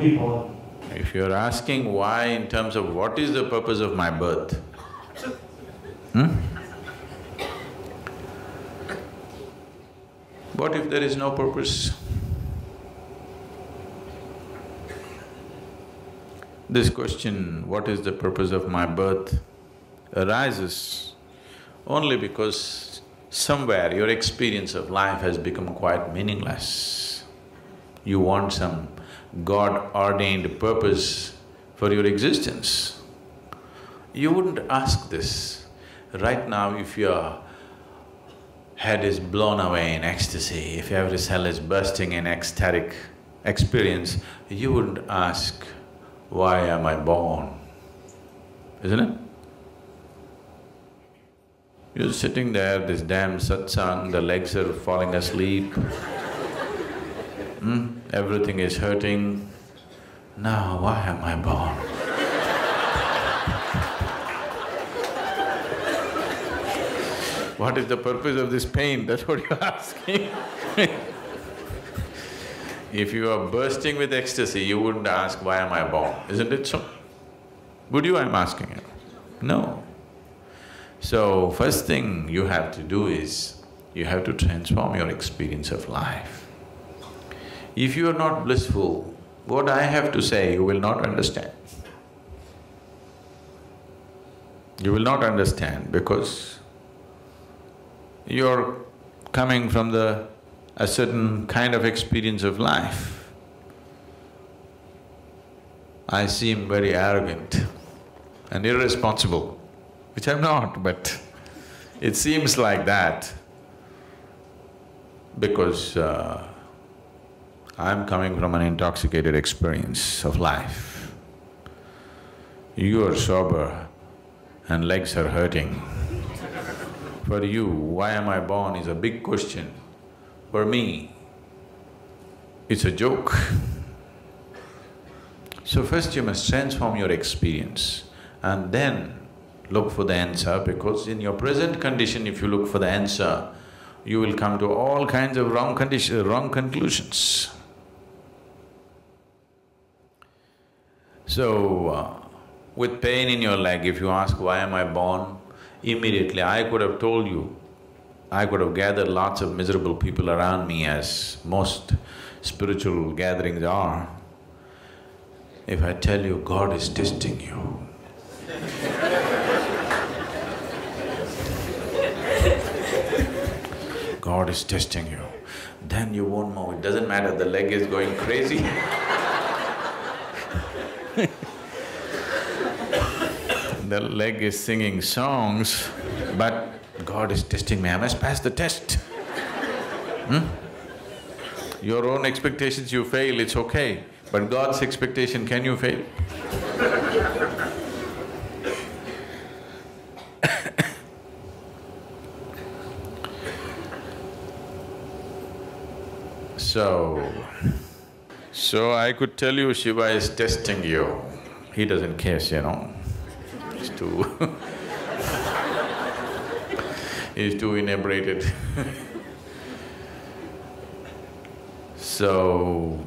be born? If you're asking why in terms of what is the purpose of my birth, what if there is no purpose? This question, what is the purpose of my birth, arises only because somewhere your experience of life has become quite meaningless. You want some God-ordained purpose for your existence. You wouldn't ask this. Right now, if your head is blown away in ecstasy, if every cell is bursting in ecstatic experience, you wouldn't ask, why am I born? Isn't it? You're sitting there, this damn satsang, the legs are falling asleep, everything is hurting. Now, why am I born? What is the purpose of this pain? That's what you're asking. If you are bursting with ecstasy, you wouldn't ask, why am I born? Isn't it so? Would you, I'm asking you? No. So, first thing you have to do is, you have to transform your experience of life. If you are not blissful, what I have to say you will not understand. You will not understand because you're coming from a certain kind of experience of life. I seem very arrogant and irresponsible, which I'm not, but it seems like that because I'm coming from an intoxicated experience of life. You are sober and legs are hurting. For you, why am I born is a big question. For me, it's a joke. So first you must transform your experience and then look for the answer, because in your present condition, if you look for the answer, you will come to all kinds of wrong conclusions. So, with pain in your leg, if you ask, why am I born? Immediately I could have told you, I could have gathered lots of miserable people around me, as most spiritual gatherings are. If I tell you, God is testing you, God is testing you, then you won't move. It doesn't matter, the leg is going crazy. The leg is singing songs, but God is testing me, I must pass the test. Your own expectations you fail, it's okay, but God's expectation, can you fail? So I could tell you Shiva is testing you. He doesn't care, you know. He's too he's too inebriated. So,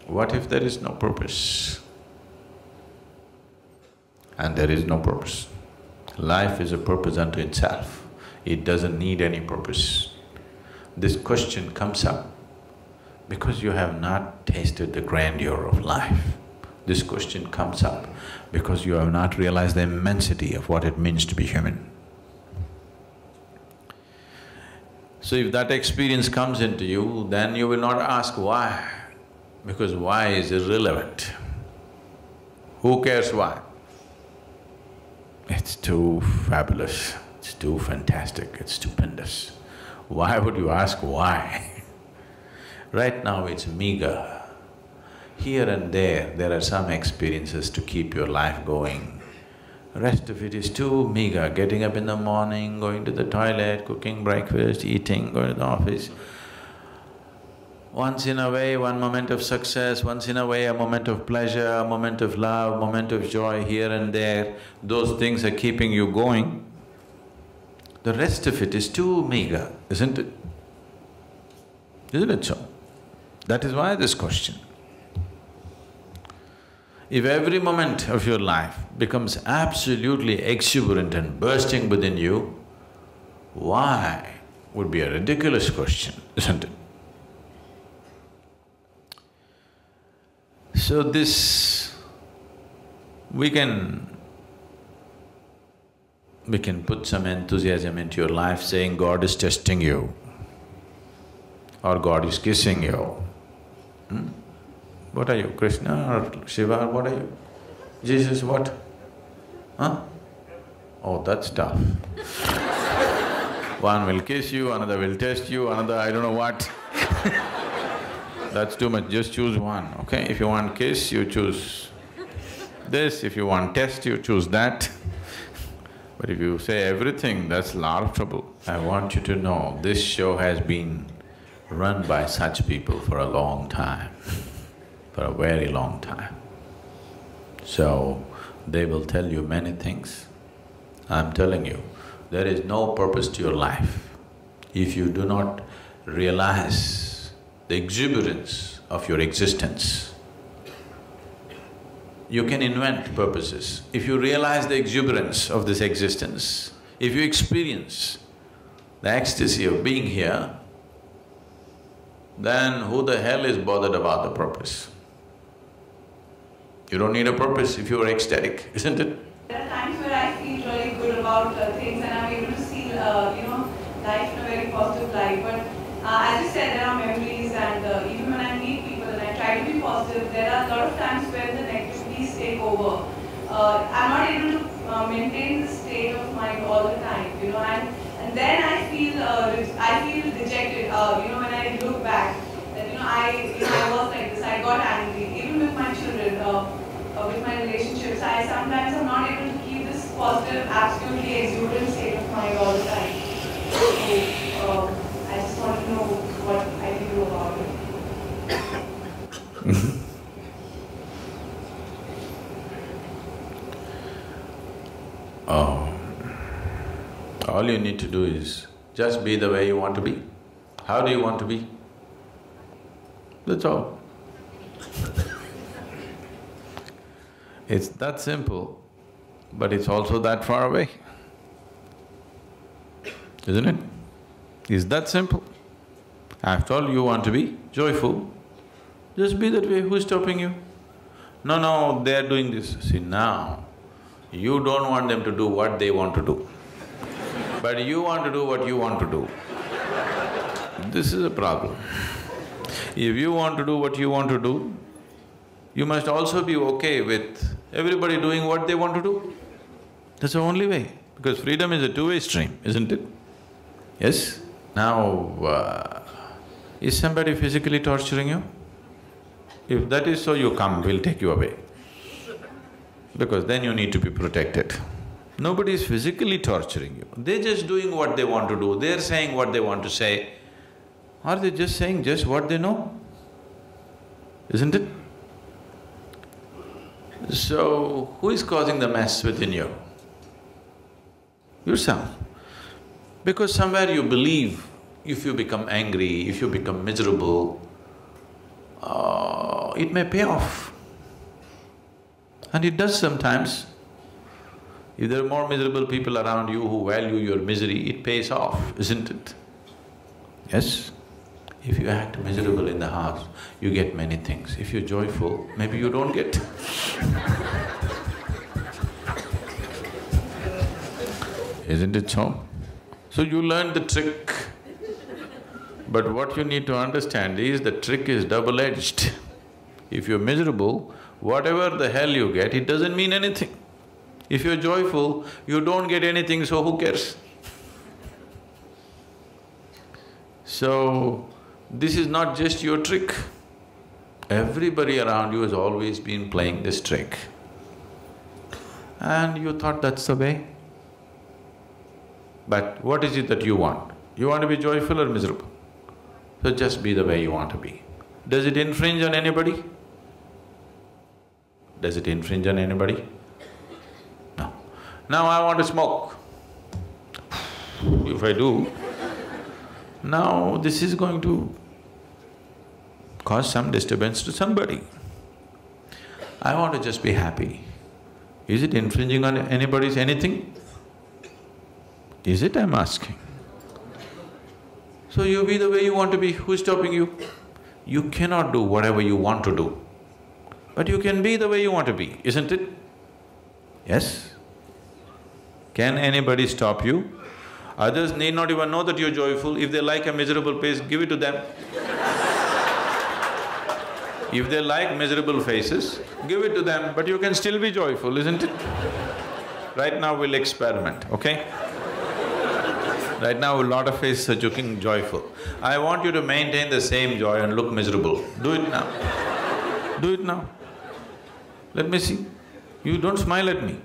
what if there is no purpose? And there is no purpose. Life is a purpose unto itself. It doesn't need any purpose. This question comes up because you have not tasted the grandeur of life. This question comes up because you have not realized the immensity of what it means to be human. So if that experience comes into you, then you will not ask why, because why is irrelevant. Who cares why? It's too fabulous, it's too fantastic, it's stupendous. Why would you ask why? Right now it's meager. Here and there are some experiences to keep your life going. Rest of it is too meager, getting up in the morning, going to the toilet, cooking breakfast, eating, going to the office. Once in a way, one moment of success, once in a way a moment of pleasure, a moment of love, moment of joy here and there, those things are keeping you going. The rest of it is too meager, isn't it? Isn't it so? That is why this question. If every moment of your life becomes absolutely exuberant and bursting within you, why would be a ridiculous question, isn't it? So this… we can put some enthusiasm into your life saying God is testing you or God is kissing you. What are you, Krishna or Shiva or what are you? Jesus what? Huh? Oh, that's tough. One will kiss you, another will test you, another I don't know what. That's too much, just choose one, okay? If you want kiss, you choose this, if you want test, you choose that. But if you say everything, that's a lot of trouble. I want you to know, this show has been run by such people for a long time, for a very long time. So, they will tell you many things. I'm telling you, there is no purpose to your life if you do not realize the exuberance of your existence. You can invent purposes. If you realize the exuberance of this existence, if you experience the ecstasy of being here, then who the hell is bothered about the purpose? You don't need a purpose if you are ecstatic, isn't it? There are times where I feel really good about things and I'm able to see, life in a very positive light. But as you said, there are memories and even when I meet people and I try to be positive, there are a lot of times when the negativities take over. I'm not able to maintain this state of mind all the time, and then I feel dejected, when I look back that, I was like this, I got angry, even with my children, with my relationships. Sometimes I'm not able to keep this positive, absolutely exuberant state of mind all the time. So, I just want to know what I can do about it. All you need to do is just be the way you want to be. How do you want to be? That's all. It's that simple, but it's also that far away, isn't it? It's that simple. After all, you want to be joyful, just be that way. Who's stopping you? No, they're doing this. See, now, you don't want them to do what they want to do, but you want to do what you want to do. This is a problem. If you want to do what you want to do, you must also be okay with everybody doing what they want to do. That's the only way, because freedom is a two-way stream, isn't it? Yes? Now, is somebody physically torturing you? If that is so, you come, we'll take you away. Because then you need to be protected. Nobody is physically torturing you, they're just doing what they want to do, they're saying what they want to say. Are they just saying just what they know? Isn't it? So, who is causing the mess within you? Yourself. Because somewhere you believe if you become angry, if you become miserable, it may pay off. And it does sometimes. If there are more miserable people around you who value your misery, it pays off, isn't it? Yes? If you act miserable in the house, you get many things. If you're joyful, maybe you don't get. Isn't it so? So you learn the trick. But what you need to understand is the trick is double-edged. If you're miserable, whatever the hell you get, it doesn't mean anything. If you're joyful, you don't get anything, so who cares? So, this is not just your trick. Everybody around you has always been playing this trick. And you thought that's the way. But what is it that you want? You want to be joyful or miserable? So just be the way you want to be. Does it infringe on anybody? Does it infringe on anybody? No. Now I want to smoke. If I do, now this is going to cause some disturbance to somebody. I want to just be happy. Is it infringing on anybody's anything? Is it, I'm asking? So you be the way you want to be, who's stopping you? You cannot do whatever you want to do, but you can be the way you want to be, isn't it? Yes? Can anybody stop you? Others need not even know that you're joyful. If they like a miserable face, give it to them. If they like miserable faces, give it to them, but you can still be joyful, isn't it? Right now we'll experiment, okay? Right now a lot of faces are looking joyful. I want you to maintain the same joy and look miserable. Do it now. Do it now. Let me see. You don't smile at me.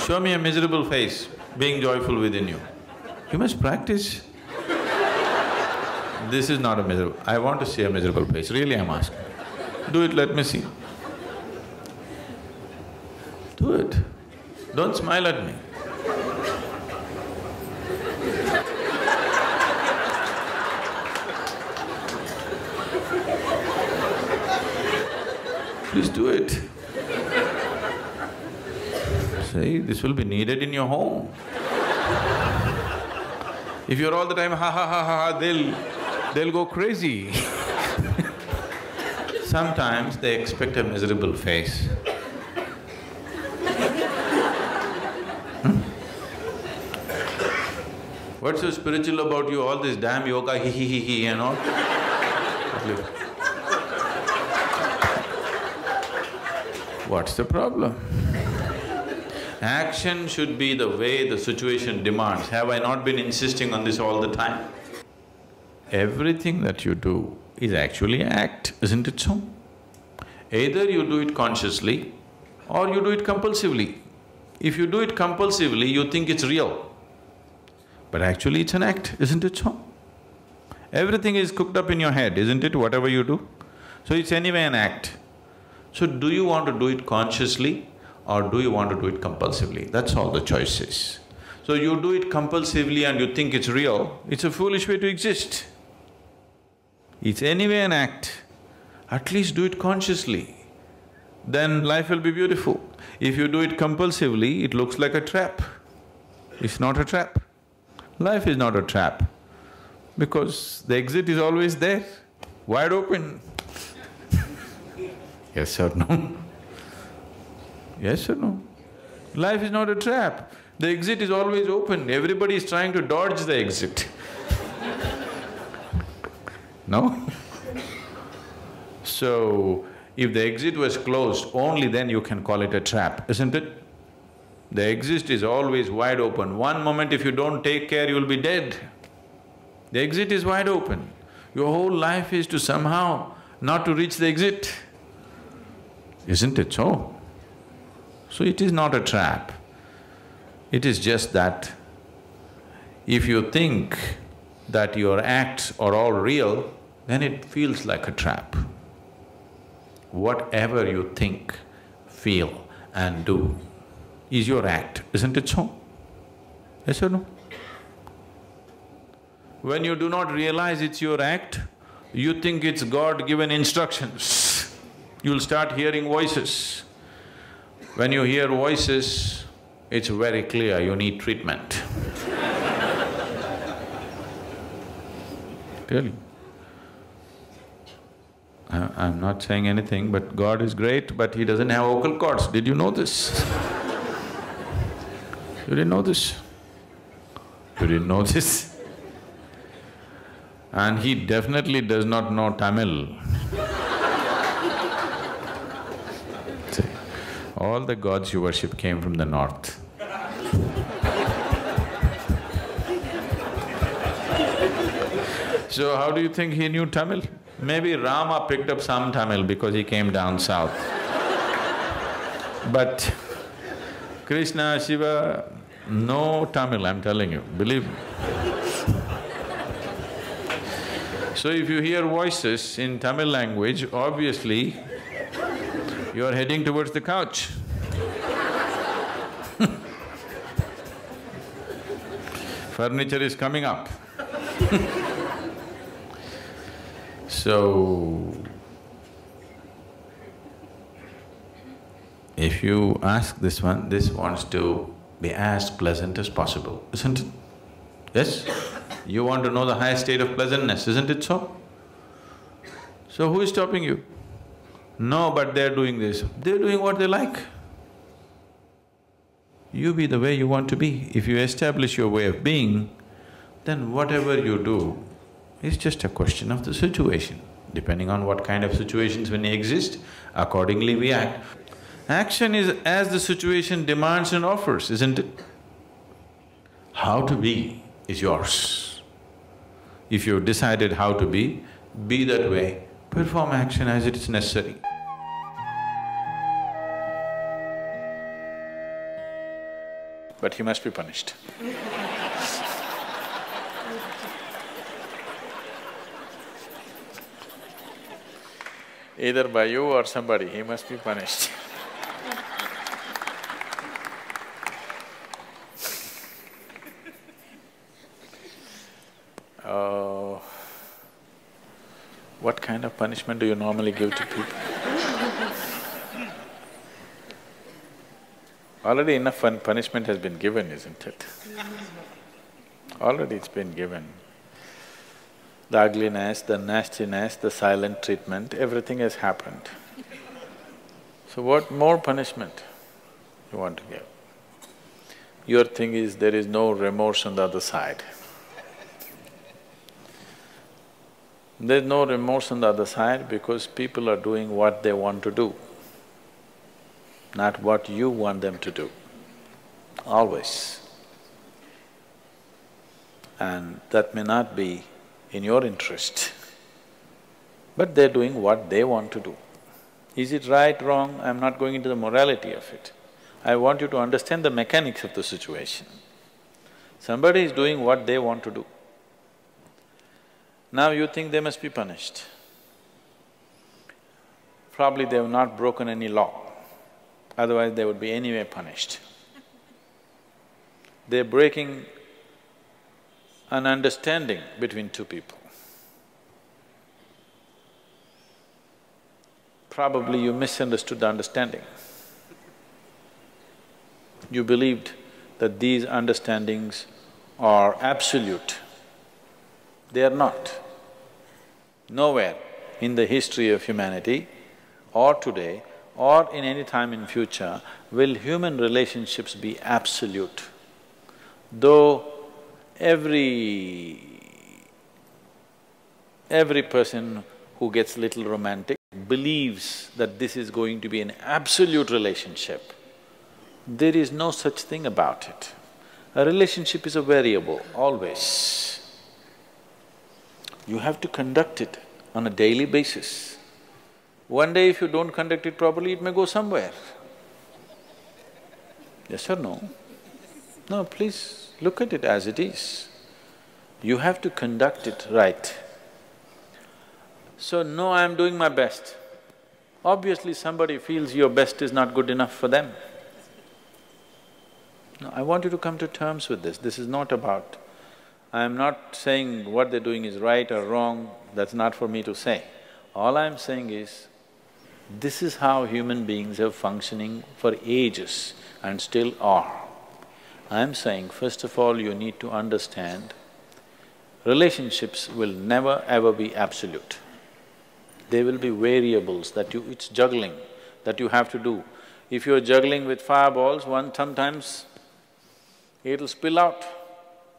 Show me a miserable face being joyful within you. You must practice. This is not a miserable… I want to see a miserable face, really I'm asking. Do it, let me see. Do it. Don't smile at me. Please do it. See, this will be needed in your home. If you're all the time ha ha ha ha, they'll go crazy. Sometimes they expect a miserable face. What's so spiritual about you, all this damn yoga, he and all? What's the problem? Action should be the way the situation demands. Have I not been insisting on this all the time? Everything that you do is actually act, isn't it so? Either you do it consciously or you do it compulsively. If you do it compulsively, you think it's real, but actually it's an act, isn't it so? Everything is cooked up in your head, isn't it, whatever you do? So it's anyway an act. So do you want to do it consciously or do you want to do it compulsively? That's all the choice is. So you do it compulsively and you think it's real, it's a foolish way to exist. It's anyway an act, at least do it consciously, then life will be beautiful. If you do it compulsively, it looks like a trap. It's not a trap. Life is not a trap, because the exit is always there, wide open. Yes or no? Yes or no? Life is not a trap. The exit is always open. Everybody is trying to dodge the exit. No? So, if the exit was closed, only then you can call it a trap, isn't it? The exit is always wide open. One moment if you don't take care, you'll be dead. The exit is wide open. Your whole life is to somehow not to reach the exit. Isn't it so? So it is not a trap. It is just that if you think that your acts are all real, then it feels like a trap. Whatever you think, feel and do is your act, isn't it so? Yes or no? When you do not realize it's your act, you think it's God-given instructions. You'll start hearing voices. When you hear voices, it's very clear you need treatment. Really. I'm not saying anything, but God is great, but He doesn't have vocal cords. Did you know this? You didn't know this? You didn't know this? And He definitely does not know Tamil. See, all the gods you worship came from the north. So how do you think He knew Tamil? Maybe Rama picked up some Tamil because he came down south. But Krishna, Shiva, no Tamil, I'm telling you, believe me. So if you hear voices in Tamil language, obviously you are heading towards the couch. Furniture is coming up. So, If you ask this one, this wants to be as pleasant as possible, isn't it? Yes? You want to know the highest state of pleasantness, isn't it so? So who is stopping you? No, but they're doing this. They're doing what they like. You be the way you want to be. If you establish your way of being, then whatever you do is just a question of the situation. Depending on what kind of situations when they exist, accordingly we act. Action is as the situation demands and offers, isn't it? How to be is yours. If you've decided how to be that way, perform action as it is necessary. But he must be punished. Either by you or somebody, he must be punished. What kind of punishment do you normally give to people? Already enough punishment has been given, isn't it? Already it's been given. The ugliness, the nastiness, the silent treatment, everything has happened. So what more punishment you want to give? Your thing is there is no remorse on the other side. There's no remorse on the other side because people are doing what they want to do, not what you want them to do, always. And that may not be in your interest, but they're doing what they want to do. Is it right, wrong? I'm not going into the morality of it. I want you to understand the mechanics of the situation. Somebody is doing what they want to do. Now you think they must be punished. Probably they have not broken any law, otherwise they would be anyway punished. They're breaking an understanding between two people. Probably you misunderstood the understanding. You believed that these understandings are absolute. They are not. Nowhere in the history of humanity or today or in any time in future will human relationships be absolute. Though every person who gets little romantic believes that this is going to be an absolute relationship, there is no such thing about it. A relationship is a variable, always. You have to conduct it on a daily basis. One day if you don't conduct it properly, it may go somewhere. Yes or no? No, please look at it as it is. You have to conduct it right. So, no, I'm doing my best. Obviously somebody feels your best is not good enough for them. No, I want you to come to terms with this. This is not about… I'm not saying what they're doing is right or wrong, that's not for me to say. All I'm saying is, this is how human beings are functioning for ages and still are. I'm saying, first of all, you need to understand, relationships will never ever be absolute. There will be variables that it's juggling that you have to do. If you're juggling with fireballs, sometimes it'll spill out.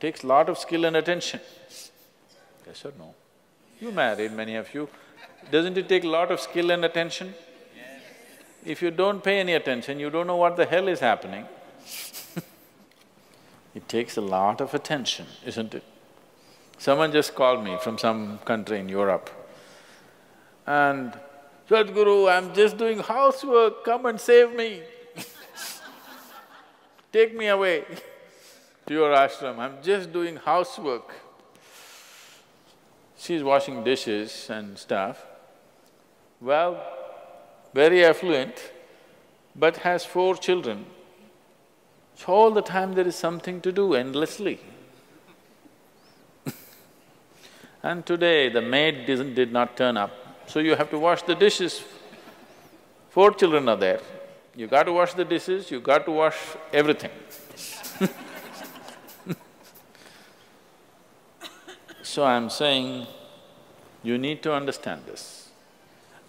Takes lot of skill and attention. Yes or no? You married, many of you. Doesn't it take a lot of skill and attention? If you don't pay any attention, you don't know what the hell is happening. It takes a lot of attention, isn't it? Someone just called me from some country in Europe and, Sadguru, I'm just doing housework, come and save me. Take me away to your ashram, I'm just doing housework. She's washing dishes and stuff. Well, very affluent, but has 4 children. So all the time there is something to do endlessly. And today the maid did not turn up, so you have to wash the dishes. 4 children are there, You got to wash the dishes, you got to wash everything. So I'm saying, you need to understand this.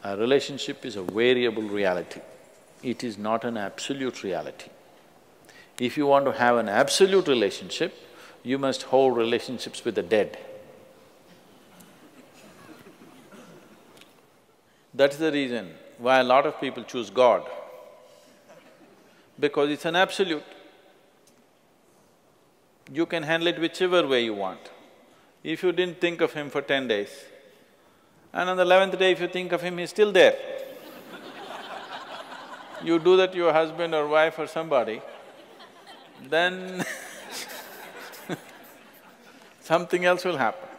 A relationship is a variable reality. It is not an absolute reality. If you want to have an absolute relationship, you must hold relationships with the dead. That's the reason why a lot of people choose God, because it's an absolute. You can handle it whichever way you want. If you didn't think of him for 10 days, and on the 11th day if you think of him, he's still there. You do that to your husband or wife or somebody, then something else will happen.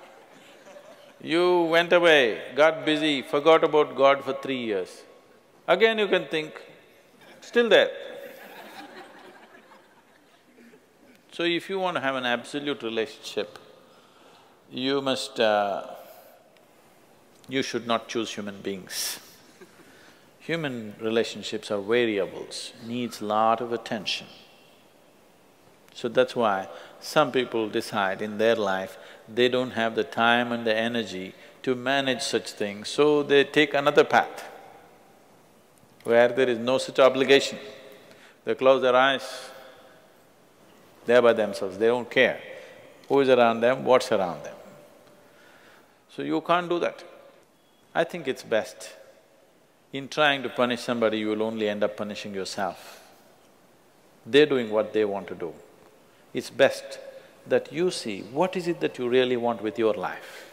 You went away, got busy, forgot about God for 3 years. Again you can think, still there. So if you want to have an absolute relationship, you must… you should not choose human beings. Human relationships are variables, needs lot of attention. So that's why some people decide in their life they don't have the time and the energy to manage such things, so they take another path where there is no such obligation. They close their eyes, they're by themselves, they don't care who is around them, what's around them. So you can't do that. I think it's best, in trying to punish somebody, you will only end up punishing yourself. They're doing what they want to do. It's best that you see what is it that you really want with your life.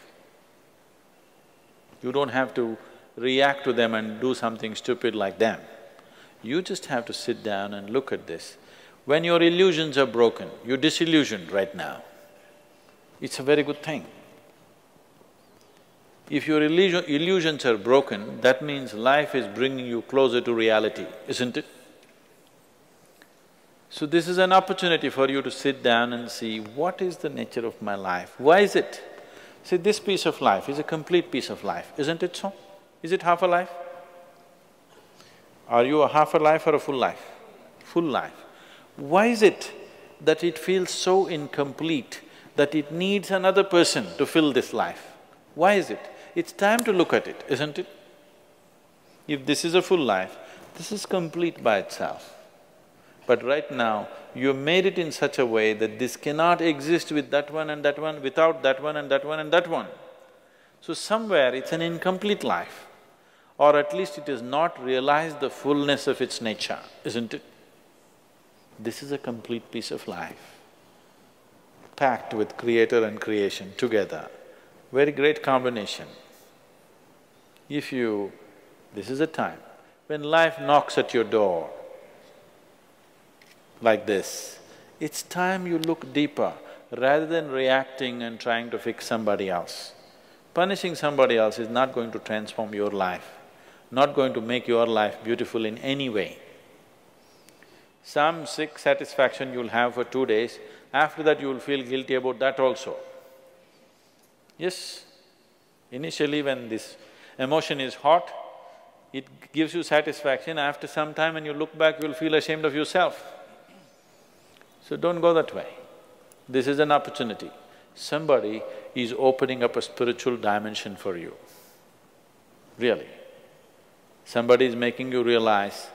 You don't have to react to them and do something stupid like them. You just have to sit down and look at this. When your illusions are broken, you're disillusioned right now, it's a very good thing. If your illusions are broken, that means life is bringing you closer to reality, isn't it? So this is an opportunity for you to sit down and see, what is the nature of my life? Why is it? See, this piece of life is a complete piece of life, isn't it so? Is it half a life? Are you a half a life or a full life? Full life. Why is it that it feels so incomplete that it needs another person to fill this life? Why is it? It's time to look at it, isn't it? If this is a full life, this is complete by itself. But right now, you made it in such a way that this cannot exist with that one and that one, without that one and that one and that one. So somewhere it's an incomplete life, or at least it has not realized the fullness of its nature, isn't it? This is a complete piece of life, packed with creator and creation together. Very great combination. If you… this is a time when life knocks at your door like this, it's time you look deeper rather than reacting and trying to fix somebody else. Punishing somebody else is not going to transform your life, not going to make your life beautiful in any way. Some sick satisfaction you'll have for 2 days, after that you'll feel guilty about that also. Yes, initially when this emotion is hot, it gives you satisfaction. After some time when you look back, you'll feel ashamed of yourself. So don't go that way. This is an opportunity. Somebody is opening up a spiritual dimension for you, really. Somebody is making you realize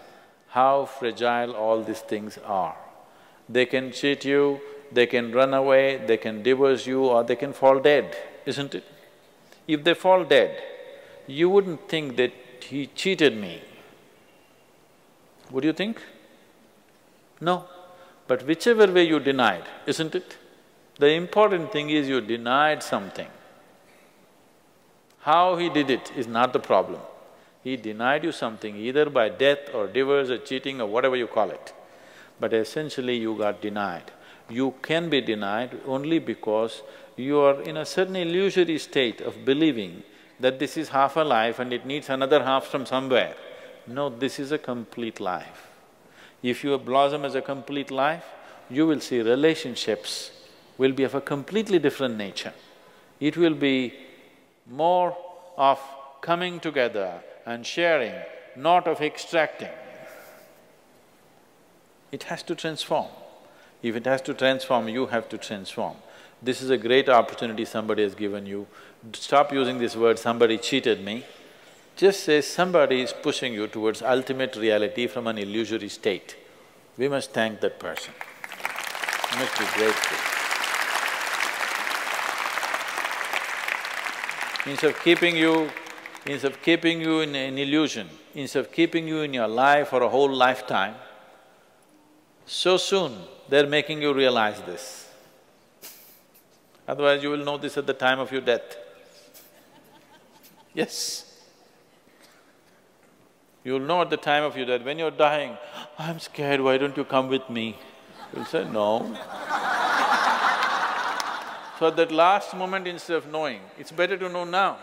how fragile all these things are. They can cheat you, they can run away, they can divorce you, or they can fall dead, isn't it? If they fall dead, you wouldn't think that he cheated me. Would you think? No. But whichever way you denied, isn't it? The important thing is you denied something. How he did it is not the problem. He denied you something either by death or divorce or cheating or whatever you call it. But essentially you got denied. You can be denied only because you are in a certain illusory state of believing that this is half a life and it needs another half from somewhere. No, this is a complete life. If you blossom as a complete life, you will see relationships will be of a completely different nature. It will be more of coming together and sharing, not of extracting. It has to transform. If it has to transform, you have to transform. This is a great opportunity somebody has given you. Stop using this word, somebody cheated me. Just say somebody is pushing you towards ultimate reality from an illusory state. We must thank that person. We must be grateful. Instead of keeping you in an illusion, instead of keeping you in your life for a whole lifetime, so soon they're making you realize this. Otherwise you will know this at the time of your death. Yes. You'll know at the time of your death, when you're dying, I'm scared, why don't you come with me? You'll say, no. So at that last moment, instead of knowing, it's better to know now.